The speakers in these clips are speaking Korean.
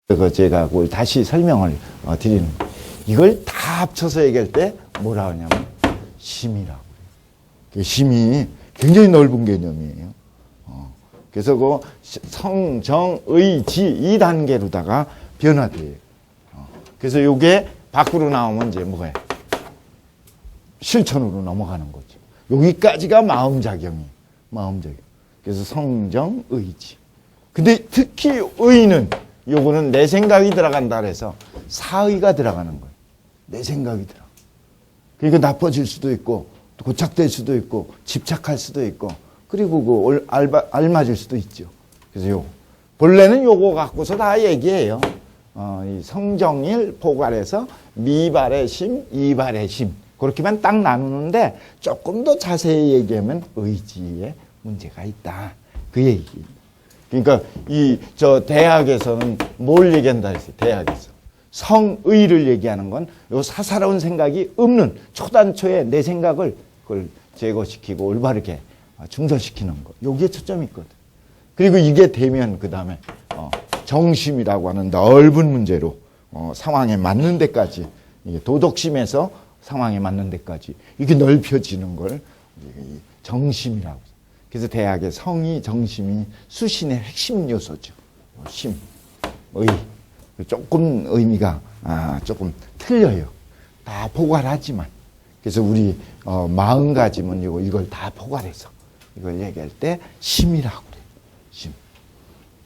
제가 그걸 다시 설명을 드리는 거예요. 이걸 다 합쳐서 얘기할 때 뭐라 하냐면 심이라고 해요. 심이 굉장히 넓은 개념이에요. 그래서 그 성, 정, 의, 지 이 단계로다가 변화돼요. 그래서 요게 밖으로 나오면 이제 뭐예요? 실천으로 넘어가는 거죠. 여기까지가 마음작용이에요. 마음작용. 그래서 성정, 의지. 근데 특히 의는 요거는 내 생각이 들어간다 그래서 사의가 들어가는 거예요. 내 생각이 들어. 그러니까 나빠질 수도 있고 고착될 수도 있고 집착할 수도 있고 그리고 그 알맞을 수도 있죠. 그래서 요 본래는 요거 갖고서 다 얘기해요. 이 성정일 포괄해서 미발의 심, 이발의 심 그렇게만 딱 나누는데 조금 더 자세히 얘기하면 의지에 문제가 있다. 그 얘기입니다. 그러니까 저 대학에서는 뭘 얘기한다 했어요. 대학에서 성의를 얘기하는 건 요 사사로운 생각이 없는 초단초에 내 생각을 그걸 제거시키고 올바르게 중서시키는 거. 여기에 초점이 있거든. 그리고 이게 되면 그 다음에 정심이라고 하는 넓은 문제로 상황에 맞는 데까지 이게 도덕심에서 상황에 맞는 데까지 이렇게 넓혀지는 걸 정심이라고 해요. 그래서 대학의 성의, 정심이 수신의 핵심 요소죠. 심, 의. 조금 의미가 조금 틀려요. 다 포괄하지만. 그래서 우리 마음가짐은 이걸 다 포괄해서 이걸 얘기할 때 심이라고 그래요. 심.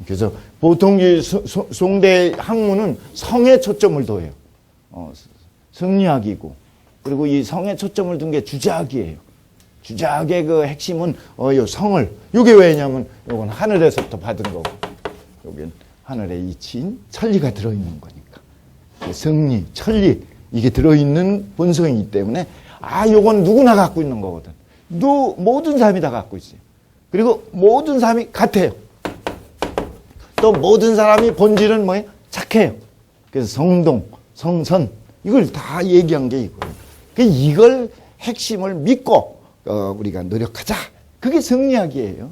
그래서 보통 이 송대 학문은 성에 초점을 둬요. 성리학이고 그리고 이 성에 초점을 둔 게 주작이에요. 주작의 그 핵심은 요 성을 이게 왜냐면 요건 하늘에서부터 받은 거고 여긴 하늘에 이치인 천리가 들어있는 거니까 성리, 천리 이게 들어있는 본성이기 때문에 요건 누구나 갖고 있는 거거든. 모든 사람이 다 갖고 있어요. 그리고 모든 사람이 같아요. 또 모든 사람이 본질은 뭐예요? 착해요. 그래서 성동, 성선 이걸 다 얘기한 게 이거예요. 이걸 핵심을 믿고 우리가 노력하자. 그게 성리학이에요.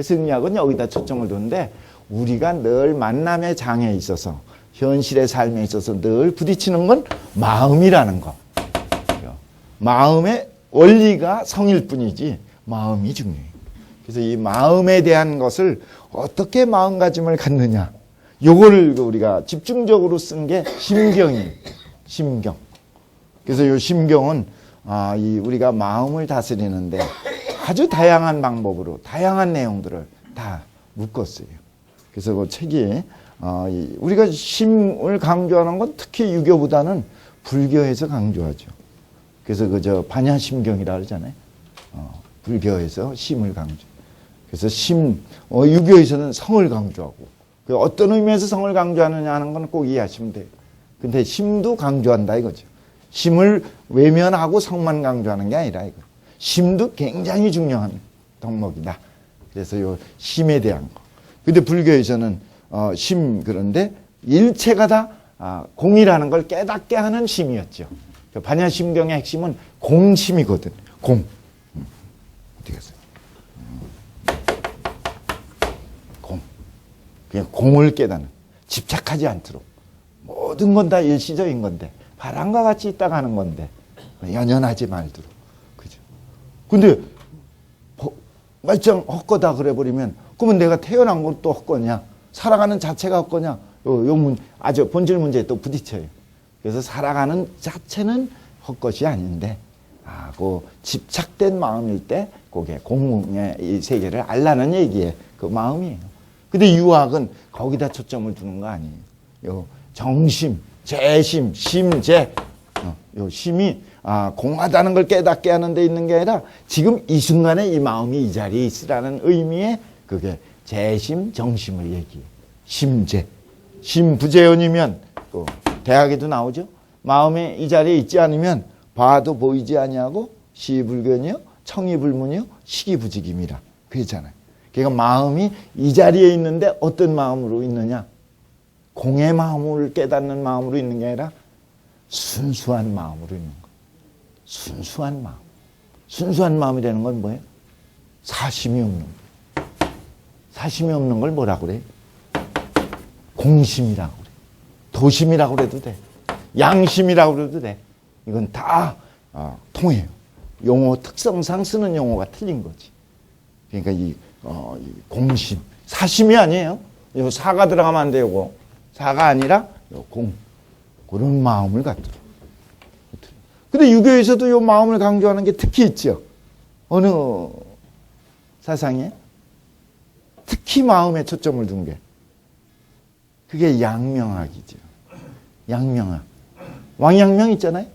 성리학은 여기다 초점을 두는데 우리가 늘 만남의 장애에 있어서 현실의 삶에 있어서 늘 부딪히는 건 마음이라는 거. 마음의 원리가 성일 뿐이지 마음이 중요해요. 그래서 이 마음에 대한 것을 어떻게 마음가짐을 갖느냐. 요거를 우리가 집중적으로 쓴 게 심경이에요. 심경. 그래서 요 심경은 우리가 마음을 다스리는데 아주 다양한 방법으로 다양한 내용들을 다 묶었어요. 그래서 그 책이 우리가 심을 강조하는 건 특히 유교보다는 불교에서 강조하죠. 그래서 그저 반야심경이라 그러잖아요. 불교에서 심을 강조. 그래서 유교에서는 성을 강조하고 어떤 의미에서 성을 강조하느냐 하는 건 꼭 이해하시면 돼요. 근데 심도 강조한다 이거죠. 심을 외면하고 성만 강조하는 게 아니라 이거. 심도 굉장히 중요한 덕목이다. 그래서 요 심에 대한 거. 근데 불교에서는 그런데 일체가 다 공이라는 걸 깨닫게 하는 심이었죠. 반야심경의 핵심은 공심이거든. 공. 어떻게 했어요? 공. 그냥 공을 깨닫는. 집착하지 않도록. 모든 건 다 일시적인 건데 바람과 같이 있다가 하는 건데 연연하지 말도록. 그죠? 근데 말짱 헛거다 그래버리면 그러면 내가 태어난 것도 헛거냐? 살아가는 자체가 헛거냐? 아주 본질 문제에 또 부딪혀요. 그래서 살아가는 자체는 헛것이 아닌데 그 집착된 마음일 때 그게 공의 이 세계를 알라는 얘기에 그 마음이에요. 근데 유학은 거기다 초점을 두는 거 아니에요. 요 정심, 재심, 심재 요 심이 공하다는 걸 깨닫게 하는 데 있는 게 아니라 지금 이 순간에 이 마음이 이 자리에 있으라는 의미의 그게 재심, 정심을 얘기해요. 심재. 심부재연이면 또 대학에도 나오죠. 마음에 이 자리에 있지 않으면 봐도 보이지 아니하고 시불견이요, 청이불문이요, 시기부직임이라 그랬잖아요. 그러니까 마음이 이 자리에 있는데 어떤 마음으로 있느냐? 공의 마음을 깨닫는 마음으로 있는 게 아니라 순수한 마음으로 있는 거예요. 순수한 마음. 순수한 마음이라는 건 뭐예요? 사심이 없는 거예요. 사심이 없는 걸 뭐라고 그래요? 공심이라고 그래요. 도심이라고 그래도 돼. 양심이라고 그래도 돼. 이건 다 통해요. 용어 특성상 쓰는 용어가 틀린 거지. 그러니까 이 공심, 사심이 아니에요. 이거 사가 들어가면 안 되고, 사가 아니라 공, 그런 마음을 갖도록. 근데 유교에서도 이 마음을 강조하는 게 특히 있죠. 어느 사상에 특히 마음에 초점을 둔 게 그게 양명학이죠. 양명학. 왕양명 있잖아요.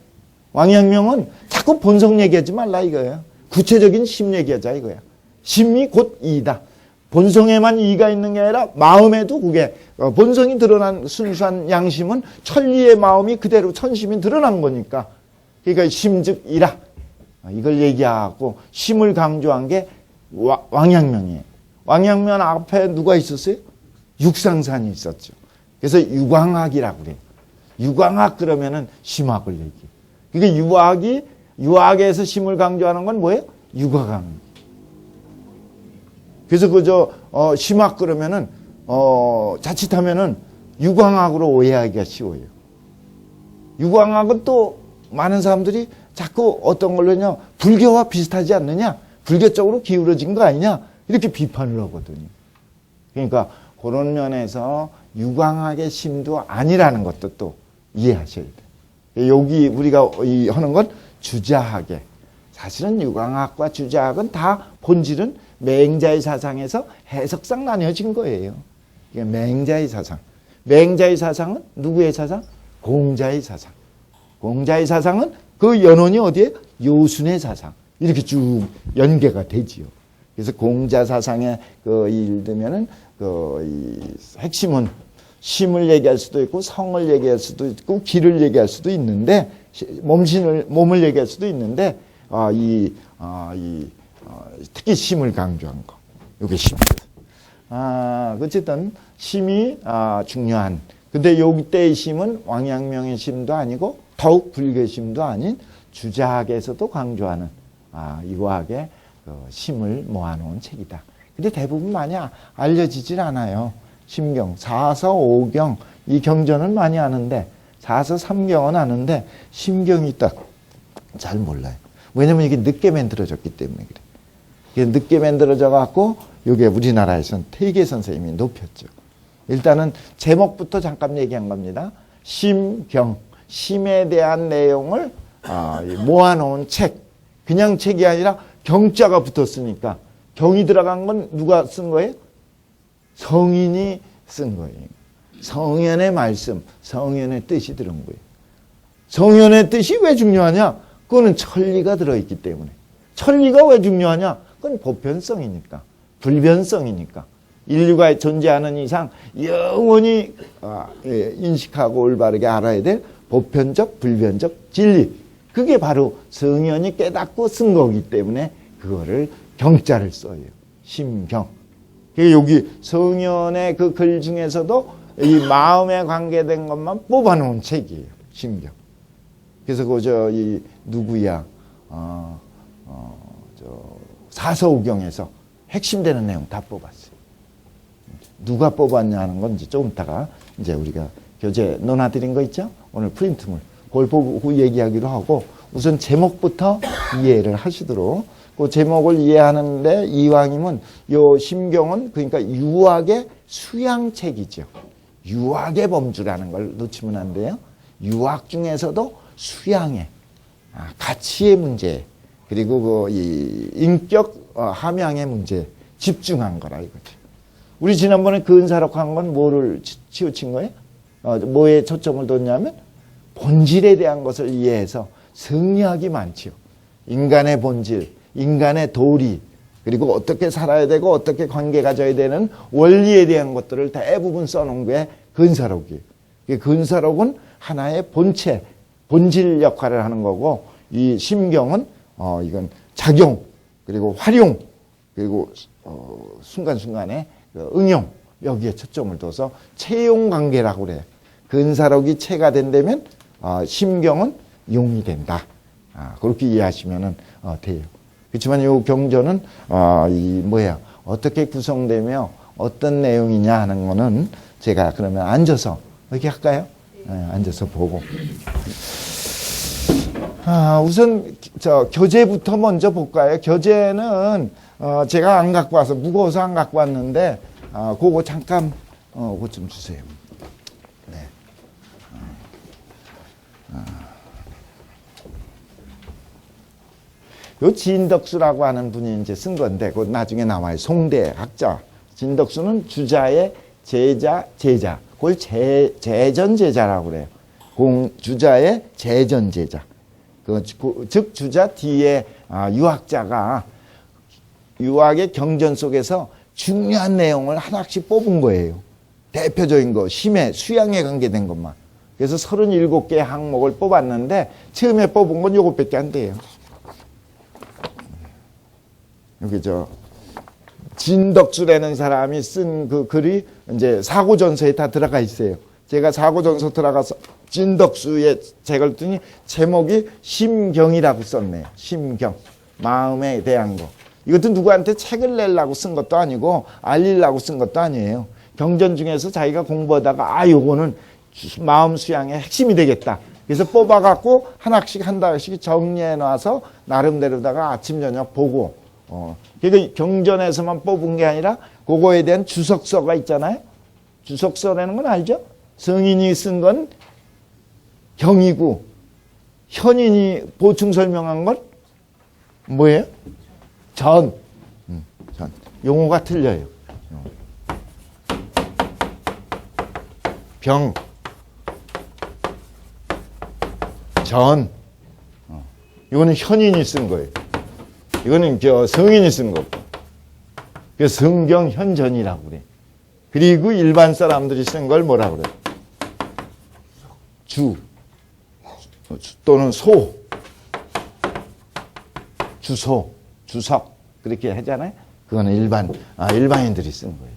왕양명은 자꾸 본성 얘기하지 말라 이거예요. 구체적인 심 얘기하자 이거야. 심이 곧 이다. 본성에만 이가 있는 게 아니라 마음에도 그게 본성이 드러난 순수한 양심은 천리의 마음이 그대로 천심이 드러난 거니까. 그러니까 심즉 이라. 이걸 얘기하고 심을 강조한 게 왕양명이에요. 왕양면 앞에 누가 있었어요? 육상산이 있었죠. 그래서 유광학이라고 그래요. 유광학 그러면은 심학을 얘기해요. 그러니까 유학에서 심을 강조하는 건 뭐예요? 유과강. 그래서 심학 그러면은 자칫하면은 유광학으로 오해하기가 쉬워요. 유광학은 또 많은 사람들이 자꾸 어떤 걸로냐, 불교와 비슷하지 않느냐, 불교 쪽으로 기울어진 거 아니냐 이렇게 비판을 하거든요. 그러니까 그런 면에서 유광학의 심도 아니라는 것도 또 이해하셔야 돼요. 여기 우리가 하는 건 주자학에, 사실은 유광학과 주자학은 다 본질은 맹자의 사상에서 해석상 나뉘어진 거예요. 맹자의 사상. 맹자의 사상은 누구의 사상? 공자의 사상. 공자의 사상은 그 연원이 어디에? 요순의 사상. 이렇게 쭉 연계가 되지요. 그래서 공자 사상에 예를 들면은 이 핵심은 심을 얘기할 수도 있고 성을 얘기할 수도 있고 기를 얘기할 수도 있는데 몸을 얘기할 수도 있는데 특히 심을 강조한 거. 이게 심입니다. 어쨌든 심이 중요한. 근데 요때의 심은 왕양명의 심도 아니고 더욱 불교의 심도 아닌 주자학에서도 강조하는 이과학의 심을 모아놓은 책이다. 근데 대부분 많이 알려지질 않아요. 심경, 4서 5경 이 경전은 많이 아는데 4서 3경은 아는데 심경이 딱 잘 몰라요. 왜냐면 이게 늦게 만들어졌기 때문에 그래. 이게 늦게 만들어져 갖고 이게 우리나라에서는 태계 선생님이 높였죠. 일단은 제목부터 잠깐 얘기한 겁니다. 심경, 심에 대한 내용을 모아놓은 책. 그냥 책이 아니라 경자가 붙었으니까 경이 들어간 건 누가 쓴 거예요? 성인이 쓴 거예요. 성현의 말씀, 성현의 뜻이 들은 거예요. 성현의 뜻이 왜 중요하냐? 그거는 천리가 들어있기 때문에. 천리가 왜 중요하냐? 그건 보편성이니까, 불변성이니까. 인류가 존재하는 이상 영원히 인식하고 올바르게 알아야 될 보편적, 불변적 진리. 그게 바로 성현이 깨닫고 쓴 거기 때문에 그거를 경자를 써요. 심경. 여기 성현의 그 글 중에서도 이 마음에 관계된 것만 뽑아놓은 책이에요. 심경. 그래서 누구야? 사서오경에서 핵심되는 내용 다 뽑았어요. 누가 뽑았냐 하는 건 이제 조금 있다가 이제 우리가 교재 논하드린 거 있죠? 오늘 프린트물. 그걸 보고 얘기하기로 하고 우선 제목부터 이해를 하시도록 그 제목을 이해하는데 이왕이면 요 심경은 그러니까 유학의 수양책이죠. 유학의 범주라는 걸 놓치면 안 돼요. 유학 중에서도 수양의 가치의 문제 그리고 이 인격 함양의 문제 집중한 거라 이거죠. 우리 지난번에 근사록한 건 뭐를 치우친 거예요? 뭐에 초점을 뒀냐면 본질에 대한 것을 이해해서 승리학이 많지요. 인간의 본질, 인간의 도리, 그리고 어떻게 살아야 되고 어떻게 관계 가져야 되는 원리에 대한 것들을 대부분 써놓은 게 근사록이에요. 근사록은 하나의 본체, 본질 역할을 하는 거고 이 심경은 이건 작용, 그리고 활용, 그리고 순간순간의 응용 여기에 초점을 둬서 채용 관계라고 그래요. 근사록이 체가 된다면 심경은 용이 된다. 그렇게 이해하시면 돼요. 그렇지만 이 경전은 어떻게 구성되며 어떤 내용이냐 하는 거는 제가 그러면 앉아서 이렇게 할까요? 앉아서 보고. 우선 교재부터 먼저 볼까요? 교재는 제가 안 갖고 와서 무거워서 안 갖고 왔는데 그거 잠깐 그거 좀 주세요. 네. 요 진덕수라고 하는 분이 이제 쓴 건데 그거 나중에 나와요. 송대 학자. 진덕수는 주자의 제자. 그걸 재전제자라고 그래요. 주자의 재전제자. 즉 주자 뒤에 유학자가 유학의 경전 속에서 중요한 내용을 하나씩 뽑은 거예요. 대표적인 거, 심해, 수양에 관계된 것만. 그래서 37개의 항목을 뽑았는데 처음에 뽑은 건 요것밖에 안 돼요. 여기 진덕수라는 사람이 쓴 그 글이 이제 사고전서에 다 들어가 있어요. 제가 사고전서 들어가서 진덕수의 책을 뜨니 제목이 심경이라고 썼네요. 심경. 마음에 대한 거. 이것도 누구한테 책을 내려고 쓴 것도 아니고 알리려고 쓴 것도 아니에요. 경전 중에서 자기가 공부하다가 요거는 마음 수양의 핵심이 되겠다. 그래서 뽑아갖고 하나씩 한 달씩 정리해 놔서 나름대로다가 아침 저녁 보고 그러니까 경전에서만 뽑은 게 아니라 그거에 대한 주석서가 있잖아요. 주석서라는 건 알죠? 성인이 쓴 건 경이고 현인이 보충 설명한 건 뭐예요? 전. 용어가 틀려요. 병. 전. 이거는 현인이 쓴 거예요. 이거는 성인이 쓴 거고. 그래서 성경 현전이라고 그래. 그리고 일반 사람들이 쓴 걸 뭐라고 그래? 주 또는 소, 주소, 주석 그렇게 하잖아요. 그거는 일반인들이 쓴 거예요.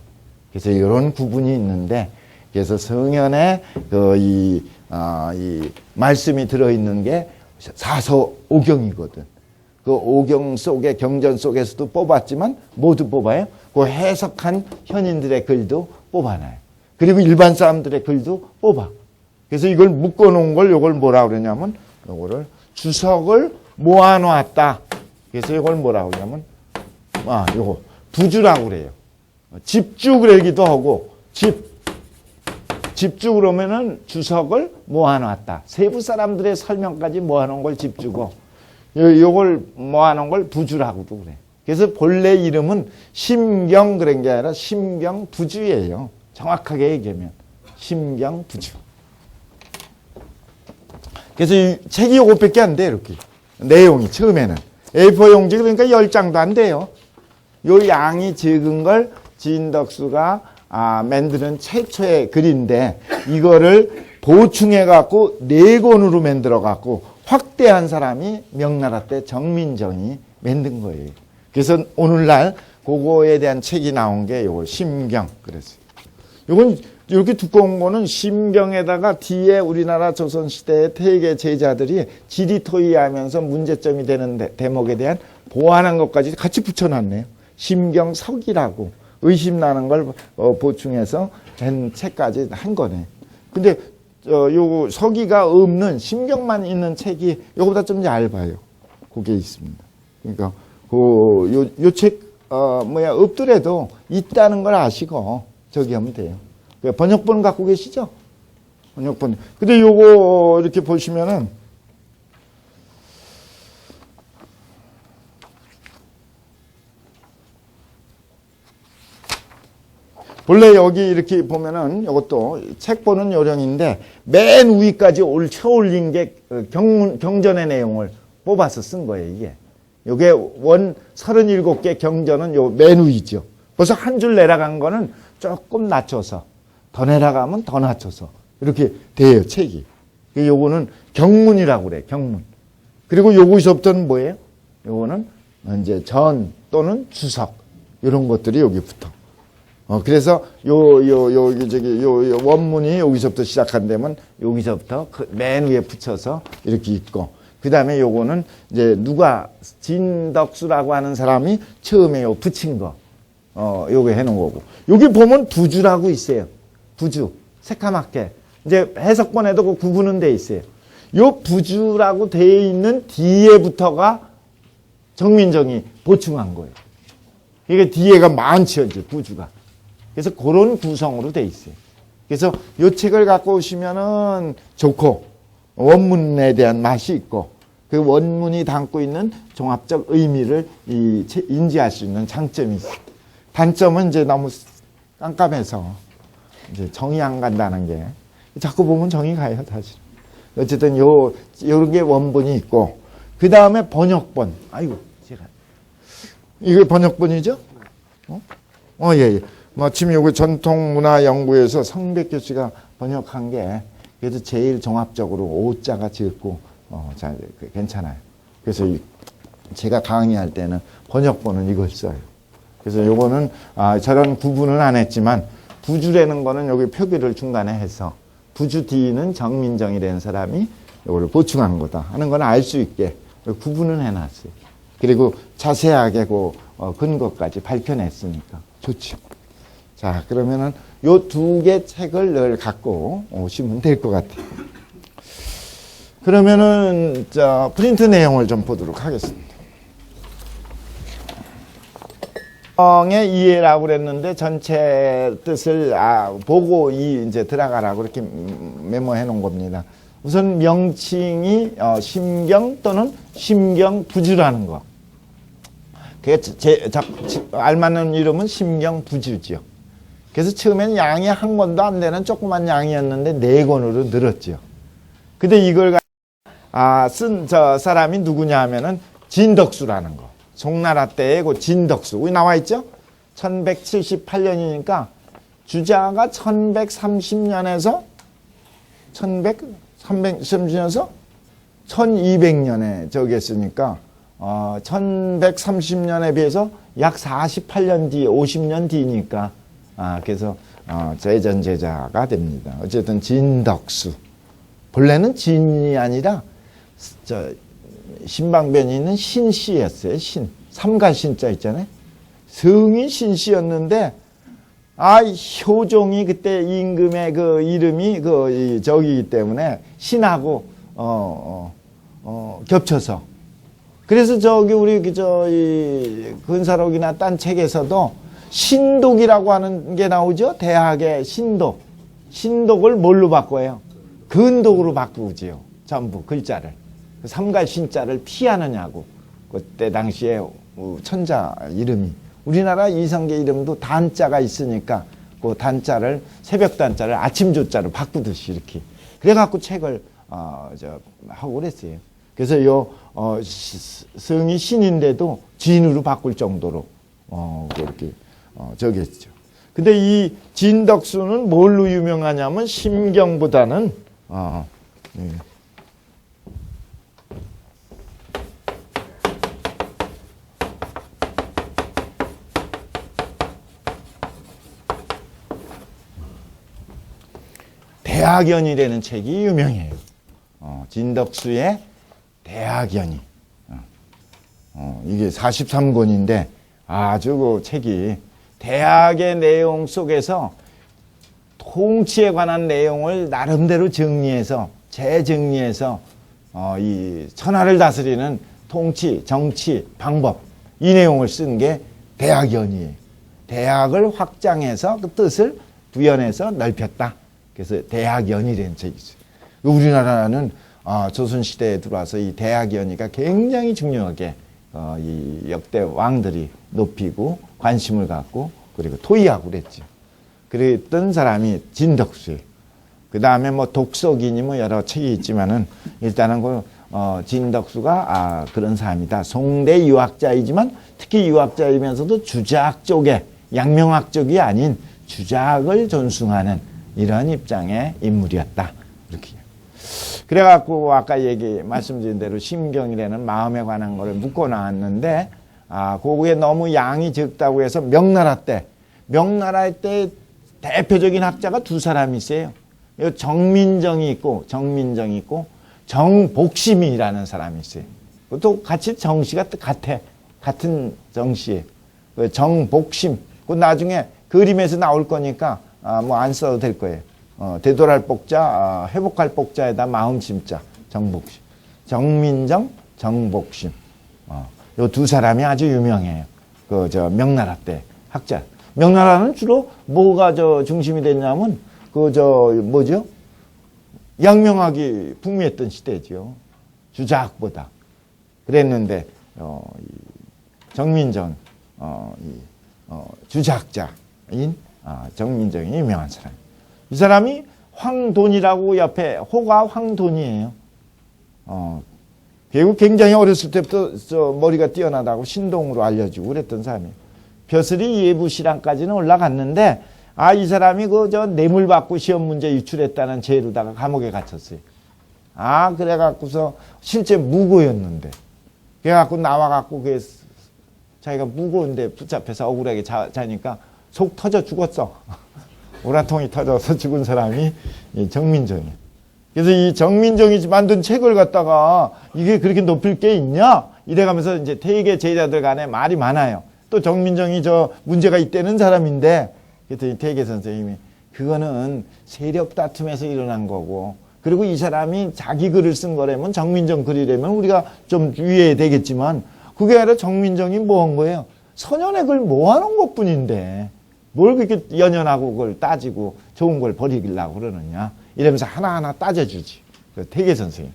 그래서 이런 구분이 있는데, 그래서 성현에 이 말씀이 들어있는 게 사서오경이거든. 그 오경 속에 경전 속에서도 뽑았지만 모두 뽑아요. 그 해석한 현인들의 글도 뽑아놔요. 그리고 일반 사람들의 글도 뽑아. 그래서 이걸 묶어놓은 걸 요걸 뭐라 그러냐면 요거를 주석을 모아놓았다. 그래서 이걸 뭐라 그러냐면 요거 부주라고 그래요. 집주 그러기도 하고 집주 그러면은 주석을 모아놨다. 세부 사람들의 설명까지 모아놓은 걸 집주고 요걸 모아놓은 걸 부주라고도 그래. 그래서 본래 이름은 심경 그런 게 아니라 심경부주예요. 정확하게 얘기하면 심경부주. 그래서 이 책이 요것밖에 안 돼. 이렇게 내용이 처음에는 A4 용지 그러니까 10장도 안 돼요. 요 양이 적은 걸 진덕수가 만드는 최초의 글인데 이거를 보충해 갖고 4권으로 만들어 갖고 확대한 사람이 명나라 때 정민정이 만든 거예요. 그래서 오늘날 그거에 대한 책이 나온 게 요거 심경 그랬어요. 요건 이렇게 두꺼운 거는 심경에다가 뒤에 우리나라 조선시대의 태계 제자들이 지리토의하면서 문제점이 되는 대목에 대한 보완한 것까지 같이 붙여놨네요. 심경석이라고 의심나는 걸 보충해서 된 책까지 한 거네. 근데 요 서기가 없는 심경만 있는 책이 요거보다 좀 얇아요. 그게 있습니다. 그러니까 요 책 없더라도 있다는 걸 아시고 저기 하면 돼요. 번역본 갖고 계시죠? 번역본. 근데 요거 이렇게 보시면은 원래 여기 이렇게 보면은 이것도 책 보는 요령인데 맨 위까지 올린 게 경전의 내용을 뽑아서 쓴 거예요, 이게. 요게 37개 경전은 요 맨 위죠. 벌써 한 줄 내려간 거는 조금 낮춰서, 더 내려가면 더 낮춰서 이렇게 돼요, 책이. 요거는 경문이라고 그래, 경문. 그리고 요거서부터는 뭐예요? 요거는 이제 전 또는 주석. 이런 것들이 여기 붙어. 그래서 요 원문이 여기서부터 시작한다면 여기서부터 맨 위에 붙여서 이렇게 있고, 그 다음에 요거는 이제 누가 진덕수라고 하는 사람이 처음에 요 붙인 거, 요거 해놓은 거고. 여기 보면 부주라고 있어요. 부주. 새까맣게. 이제 해석본에도 그 구분은 돼 있어요. 요 부주라고 돼 있는 뒤에부터가 정민정이 보충한 거예요. 이게 뒤에가 많죠, 이제 부주가. 그래서 그런 구성으로 돼 있어요. 그래서 요 책을 갖고 오시면은 좋고, 원문에 대한 맛이 있고, 그 원문이 담고 있는 종합적 의미를 인지할 수 있는 장점이 있어요. 단점은 이제 너무 깜깜해서 이제 정이 안 간다는 게, 자꾸 보면 정이 가요, 사실. 어쨌든 요런 게 원본이 있고, 그 다음에 번역본. 아이고, 제가. 이게 번역본이죠? 예. 마침 요거 전통문화연구에서 성백교 씨가 번역한 게, 그래도 제일 종합적으로 오자가 적고, 괜찮아요. 그래서 제가 강의할 때는 번역본은 이걸 써요. 그래서 요거는, 저런 구분은 안 했지만, 부주라는 거는 여기 표기를 중간에 해서, 부주 뒤는 정민정이라는 사람이 이거를 보충한 거다 하는 건 알 수 있게 구분은 해놨어요. 그리고 자세하게 그 근거까지 밝혀냈으니까 좋죠. 자, 그러면은 요 두 개 책을 늘 갖고 오시면 될 것 같아요. 그러면은 프린트 내용을 좀 보도록 하겠습니다. 성의 이해라고 그랬는데 전체 뜻을 보고 이제 들어가라고 이렇게 메모해 놓은 겁니다. 우선 명칭이 심경 또는 심경부주라는 거. 그게 알맞는 이름은 심경부주지요. 그래서 처음에는 양이 한 권도 안 되는 조그만 양이었는데 4권으로 늘었죠. 근데 이걸 쓴 사람이 누구냐 하면은 진덕수라는 거. 송나라 때의 그 진덕수. 여기 나와 있죠? 1178년이니까 주자가 1130년에서 1200년에 저기 했으니까 1130년에 비해서 약 48년 뒤, 50년 뒤니까 그래서 제전제자가 됩니다. 어쨌든 진덕수. 본래는 진이 아니라 신방변이 있는 신씨였어요. 신. 삼가신자 있잖아요. 성이 신씨였는데 효종이 그때 임금의 그 이름이 저기이기 때문에 신하고 겹쳐서 그래서 저기 우리 근사록이나 딴 책에서도 신독이라고 하는 게 나오죠. 대학의 신독. 신독을 뭘로 바꿔요? 근독으로 바꾸지요. 전부 글자를. 삼가신자를 피하느냐고. 그때 당시에 천자 이름이. 우리나라 이성계 이름도 단자가 있으니까 그 단자를, 새벽 단자를 아침 조자로 바꾸듯이 이렇게. 그래갖고 책을, 하고 그랬어요. 그래서 성이 신인데도 진으로 바꿀 정도로, 그렇게, 저기 했죠. 근데 이 진덕수는 뭘로 유명하냐면 심경보다는, 예. 대학연이라는 책이 유명해요. 진덕수의 대학연이. 이게 43권인데 아주 그 책이 대학의 내용 속에서 통치에 관한 내용을 나름대로 정리해서 재정리해서 이 천하를 다스리는 통치, 정치, 방법 이 내용을 쓴 게 대학연이에요. 대학을 확장해서 그 뜻을 부연해서 넓혔다. 그래서 대학연이라는 책이 있어요. 우리나라는 조선시대에 들어와서 이 대학연이가 굉장히 중요하게 이 역대 왕들이 높이고 관심을 갖고 그리고 토의하고 그랬죠. 그랬던 사람이 진덕수예요. 그 다음에 뭐 독서기니 뭐 여러 책이 있지만은 일단은 그 진덕수가 그런 사람이다. 송대 유학자이지만 특히 유학자이면서도 주자학 쪽에 양명학 쪽이 아닌 주자학을 존숭하는 이런 입장의 인물이었다. 이렇게. 그래갖고 아까 말씀드린 대로 심경이라는 마음에 관한 거를 묶어 나왔는데 그거에 너무 양이 적다고 해서 명나라 때 대표적인 학자가 두 사람이 있어요. 정민정이 있고 정복심이라는 사람이 있어요. 또 같이 정씨가 같은 정씨예요. 정복심. 그 나중에 그림에서 나올 거니까 뭐 안 써도 될 거예요. 되돌할 복자, 회복할 복자에다 마음심자, 정복심. 정민정, 정복심. 요 두 사람이 아주 유명해요. 명나라 때 학자. 명나라는 주로 뭐가 중심이 됐냐면, 양명학이 풍미했던 시대죠. 주자학보다. 그랬는데, 정민정, 주자학자인 정민정이 유명한 사람. 이 사람이 황돈이라고 옆에, 호가 황돈이에요. 결국 굉장히 어렸을 때부터 머리가 뛰어나다고 신동으로 알려지고 그랬던 사람이에요. 벼슬이 예부시랑까지는 올라갔는데, 이 사람이 뇌물 받고 시험 문제 유출했다는 죄로다가 감옥에 갇혔어요. 그래갖고서 실제 무고였는데, 그래갖고 나와갖고 자기가 무고인데 붙잡혀서 억울하게 자니까 속 터져 죽었어. 오라통이 터져서 죽은 사람이 정민정이에요. 그래서 이 정민정이 만든 책을 갖다가 이게 그렇게 높일 게 있냐? 이래가면서 이제 퇴계 제자들 간에 말이 많아요. 또 정민정이 문제가 있다는 사람인데, 그랬더니 퇴계 선생님이 그거는 세력 다툼에서 일어난 거고, 그리고 이 사람이 자기 글을 쓴 거라면 정민정 글이라면 우리가 좀 유의해야 되겠지만, 그게 아니라 정민정이 뭐 한 거예요? 선현의 글 모아놓은 것 뿐인데 뭘 그렇게 연연하고 그걸 따지고 좋은 걸 버리려고 그러느냐, 이러면서 하나하나 따져주지. 퇴계 선생님.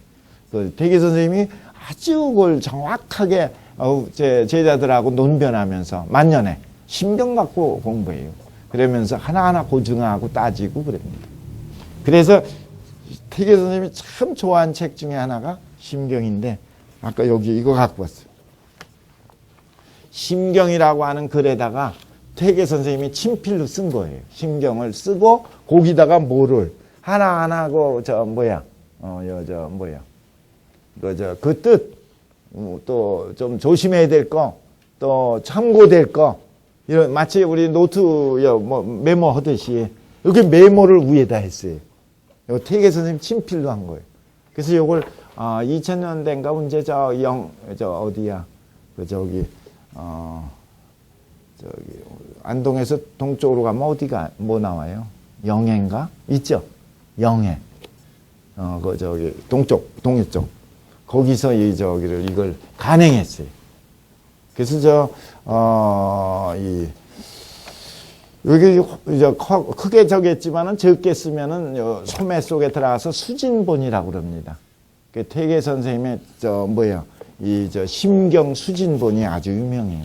퇴계 선생님이 아주 그걸 정확하게 제 제자들하고 논변하면서 만년에 신경 갖고 공부해요. 그러면서 하나하나 고증하고 따지고 그럽니다. 그래서 퇴계 선생님이 참 좋아하는 책 중에 하나가 심경인데, 아까 여기 이거 갖고 왔어요. 심경이라고 하는 글에다가 퇴계 선생님이 친필로 쓴 거예요. 심경을 쓰고 거기다가 뭐를 하나하나 그 뜻, 또 좀 조심해야 될 거, 또 참고될 거, 이런 마치 우리 노트 메모 하듯이 이렇게 메모를 위에다 했어요. 요 퇴계 선생님 친필로 한 거예요. 그래서 요걸 2000년대인가 언제 어디야? 안동에서 동쪽으로 가면 어디가 뭐 나와요? 영해인가? 있죠? 영해. 동해 쪽. 거기서 이걸 간행했어요. 그래서 여기 크게 적겠지만은 적게 쓰면은 소매 속에 들어가서 수진본이라고 그럽니다. 그 퇴계 선생님의 심경 수진본이 아주 유명해요.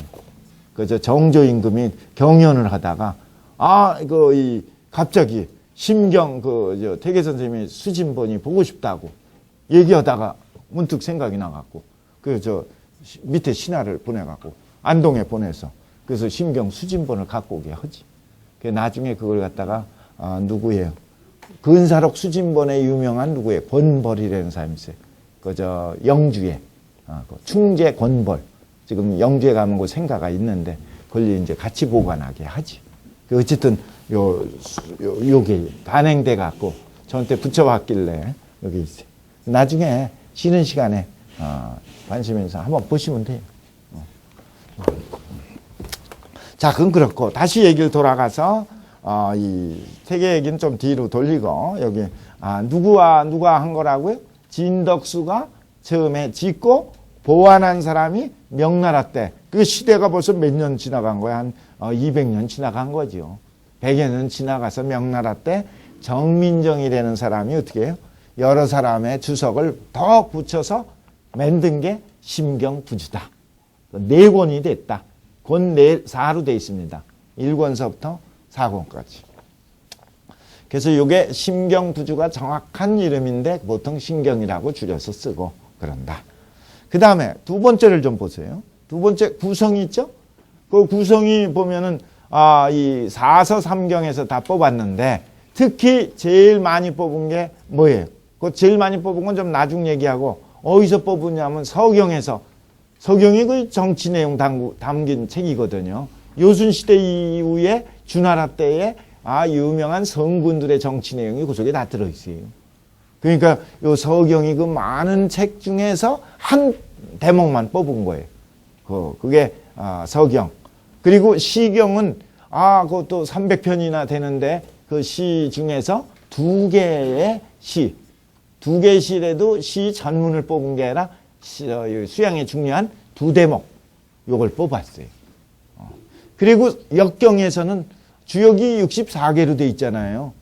정조 임금이 경연을 하다가 갑자기 심경 퇴계 선생님의 수진본이 보고 싶다고 얘기하다가 문득 생각이 나갖고 밑에 신하를 보내갖고 안동에 보내서 그래서 심경 수진본을 갖고 오게 하지. 나중에 그걸 갖다가 누구예요? 근사록 수진본에 유명한 누구예요? 권벌이라는 사람이 있어요. 영주에 충재 권벌. 지금 영주에 가면 그 생가가 있는데 그걸 이제 같이 보관하게 하지. 어쨌든 요게 단행돼 갖고 저한테 붙여왔길래 여기 있어요. 나중에 쉬는 시간에 관심 있어서 한번 보시면 돼요. 자, 그건 그렇고 다시 얘기를 돌아가서 이 퇴계 얘기는 좀 뒤로 돌리고 여기 누가 한 거라고요? 진덕수가 처음에 짓고 보완한 사람이 명나라 때, 그 시대가 벌써 몇 년 지나간 거야? 한 200년 지나간 거죠. 100여 년 지나가서 명나라 때 정민정이라는 사람이 어떻게 해요? 여러 사람의 주석을 더 붙여서 만든 게 심경부주다. 4권이 됐다. 권 4로 되어 있습니다. 1권서부터 4권까지. 그래서 이게 심경부주가 정확한 이름인데 보통 신경이라고 줄여서 쓰고 그런다. 그 다음에 두 번째를 좀 보세요. 두 번째 구성이 있죠? 그 구성이 보면은 이 4서 3경에서 다 뽑았는데 특히 제일 많이 뽑은 게 뭐예요? 그 제일 많이 뽑은 건 좀 나중 얘기하고 어디서 뽑으냐면 서경에서. 서경이 그 정치 내용 담긴 책이거든요. 요순시대 이후에 주나라 때에 유명한 성군들의 정치 내용이 그 속에 다 들어있어요. 그러니까 요 서경이 그 많은 책 중에서 한 대목만 뽑은 거예요. 그게 서경. 그리고 시경은 그것도 300편이나 되는데 그 시 중에서 두 개의 시, 두 개의 시래도 시 전문을 뽑은 게 아니라 수양에 중요한 두 대목 요걸 뽑았어요. 그리고 역경에서는 주역이 64개로 돼 있잖아요.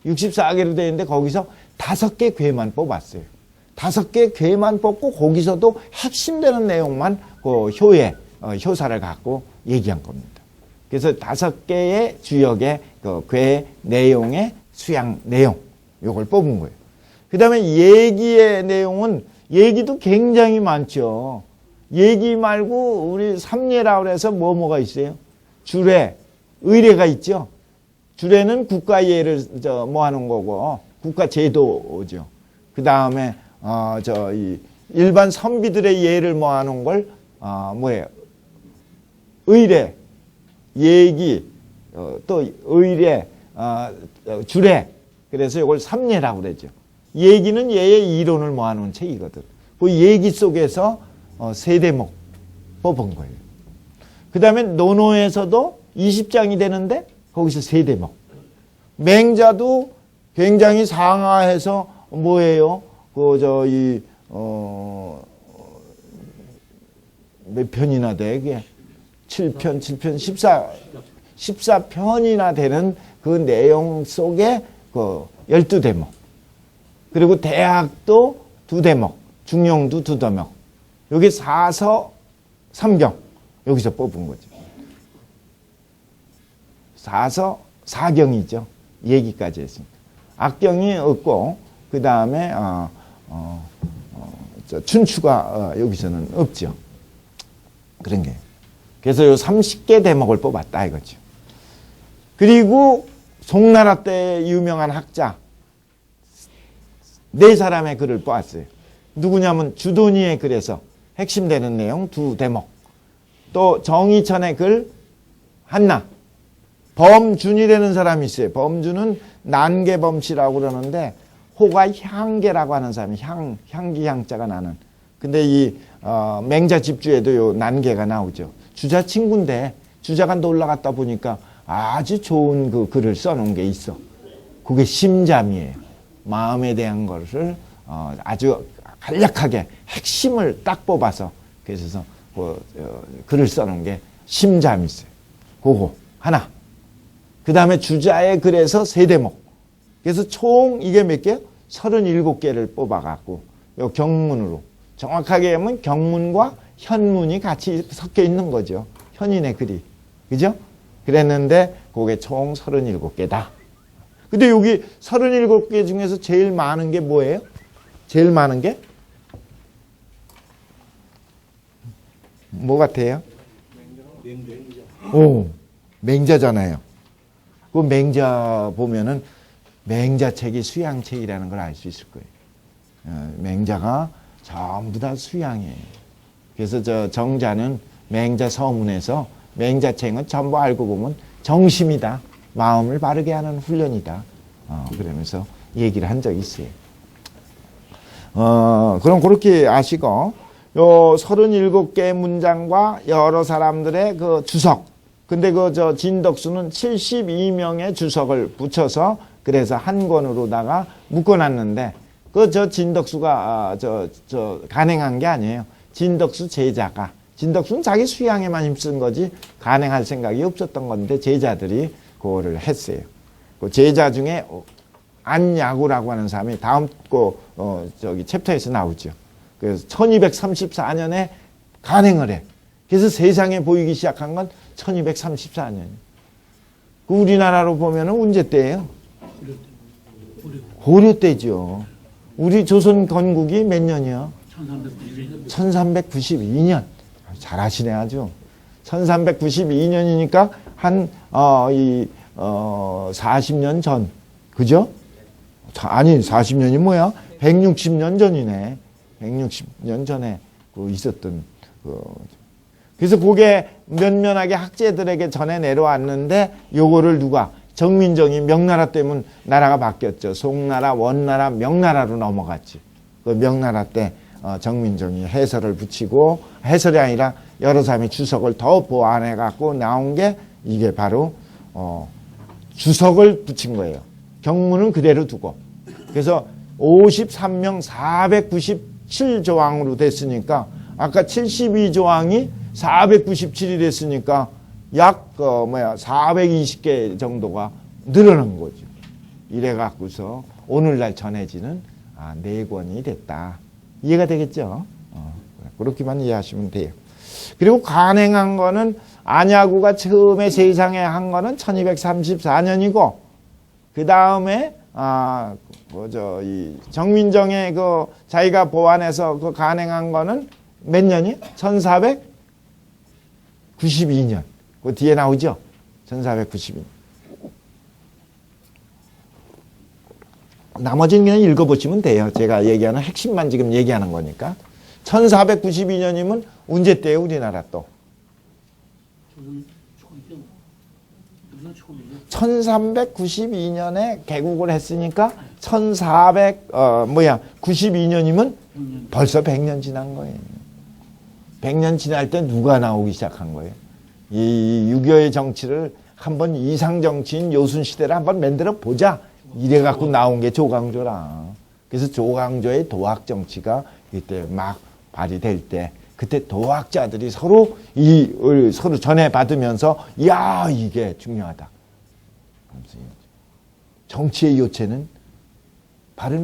64개로 돼 있는데 거기서 5개 괴만 뽑았어요. 5개 괴만 뽑고 거기서도 핵심되는 내용만 그 효사를 갖고 얘기한 겁니다. 그래서 5개의 주역의 그 괴 내용의 수양 내용 요걸 뽑은 거예요. 그 다음에 얘기의 내용은 얘기도 굉장히 많죠. 얘기 말고 우리 삼례라고 해서 뭐가 있어요? 주례, 의례가 있죠. 주례는 국가 예를 뭐 하는 거고 국가 제도죠. 그 다음에 이 일반 선비들의 예를 뭐 하는 걸 뭐예요? 의례, 얘기, 또 의례, 주례. 그래서 이걸 삼례라고 그러죠. 얘기는 예의 이론을 모아놓은 책이거든. 그 얘기 속에서 세 대목 뽑은 거예요. 그 다음에 논어에서도 20장이 되는데 거기서 세 대목. 맹자도 굉장히 상하해서 뭐예요? 몇 편이나 돼? 그게 7편, 14편이나 되는 그 내용 속에 그 12대목. 그리고 대학도 2대목, 중용도 2대목. 여기 사서, 삼경. 여기서 뽑은 거죠. 사서, 사경이죠. 얘기까지 했습니다. 악경이 없고, 그 다음에, 춘추가 여기서는 없죠. 그런 게. 그래서 요 30개 대목을 뽑았다 이거죠. 그리고 송나라 때 유명한 학자, 4사람의 글을 뽑았어요. 누구냐면 주돈이의 글에서 핵심되는 내용 2대목. 또 정의천의 글 하나. 범준이라는 사람이 있어요. 범준은 난개범씨라고 그러는데 호가 향계라고 하는 사람이 향기 향자가 나는. 근데 이 맹자 집주에도 요 난개가 나오죠. 주자 친구인데 주자가 놀러갔다 보니까 아주 좋은 그 글을 써놓은 게 있어. 그게 심잠이에요. 마음에 대한 것을 아주 간략하게 핵심을 딱 뽑아서 그래서 글을 써놓은 게 심잠이 있어요. 그거 하나. 그 다음에 주자의 글에서 3대목. 그래서 총 이게 몇 개요? 37개를 뽑아갖고 요 경문으로 정확하게 하면 경문과 현문이 같이 섞여 있는 거죠. 현인의 글이. 그죠? 그랬는데 그게 총 37개다. 근데 여기 37개 중에서 제일 많은 게 뭐예요? 제일 많은 게? 뭐 같아요? 오, 맹자잖아요. 그 맹자 보면은 맹자책이 수양책이라는 걸 알 수 있을 거예요. 맹자가 전부 다 수양이에요. 그래서 저 정자는 맹자 서문에서 맹자책은 전부 알고 보면 정심이다. 마음을 바르게 하는 훈련이다. 그러면서 얘기를 한 적이 있어요. 그럼 그렇게 아시고, 요 37개의 문장과 여러 사람들의 그 주석. 근데 진덕수는 72명의 주석을 붙여서 그래서 한 권으로다가 묶어놨는데, 진덕수가, 간행한 게 아니에요. 진덕수 제자가. 진덕수는 자기 수양에만 힘쓴 거지, 간행할 생각이 없었던 건데, 제자들이 그거를 했어요. 그 제자 중에 안야구라고 하는 사람이 다음 챕터에서 나오죠. 그래서 1234년에 간행을 해. 그래서 세상에 보이기 시작한 건 1234년. 그 우리나라로 보면은 언제 때예요? 고려 때죠. 우리 조선 건국이 몇 년이요? 1392년. 잘 아시네 아주. 1392년이니까 한 40년 전. 그죠? 아니 40년이 뭐야? 160년 전이네. 160년 전에 있었던 그래서 그게 면면하게 학자들에게 전해 내려왔는데 요거를 누가 정민정이 명나라 때문에 나라가 바뀌었죠. 송나라, 원나라, 명나라로 넘어갔지. 그 명나라 때 정민정이 해설을 붙이고 해설이 아니라 여러 사람이 주석을 더 보완해 갖고 나온 게 이게 바로 주석을 붙인 거예요. 경무는 그대로 두고. 그래서 53명 497조항으로 됐으니까 아까 72조항이 497이 됐으니까 약 420개 정도가 늘어난 거죠. 이래 갖고서 오늘날 전해지는 4권이 됐다. 이해가 되겠죠? 그렇게만 이해하시면 돼요. 그리고 간행한 거는 안야구가 처음에 세상에 한 거는 1234년이고 그 다음에 이 정민정의 그 자기가 보완해서 그 간행한 거는 몇 년이요? 1492년. 그 뒤에 나오죠? 1492년. 나머지는 그냥 읽어보시면 돼요. 제가 얘기하는 핵심만 지금 얘기하는 거니까. 1492년이면 언제 때요, 우리나라 또? 1392년에 개국을 했으니까 1492년이면 벌써 100년 지난 거예요. 100년 지날 때 누가 나오기 시작한 거예요? 이 6.25의 정치를 한번 이상 정치인 요순 시대를 한번 만들어 보자. 이래 갖고 나온 게 조광조라. 그래서 조광조의 도학 정치가 이때 막 발휘될 때 그때 도학자들이 서로 서로 전해 받으면서 야 이게 중요하다. 정치의 요체는 발을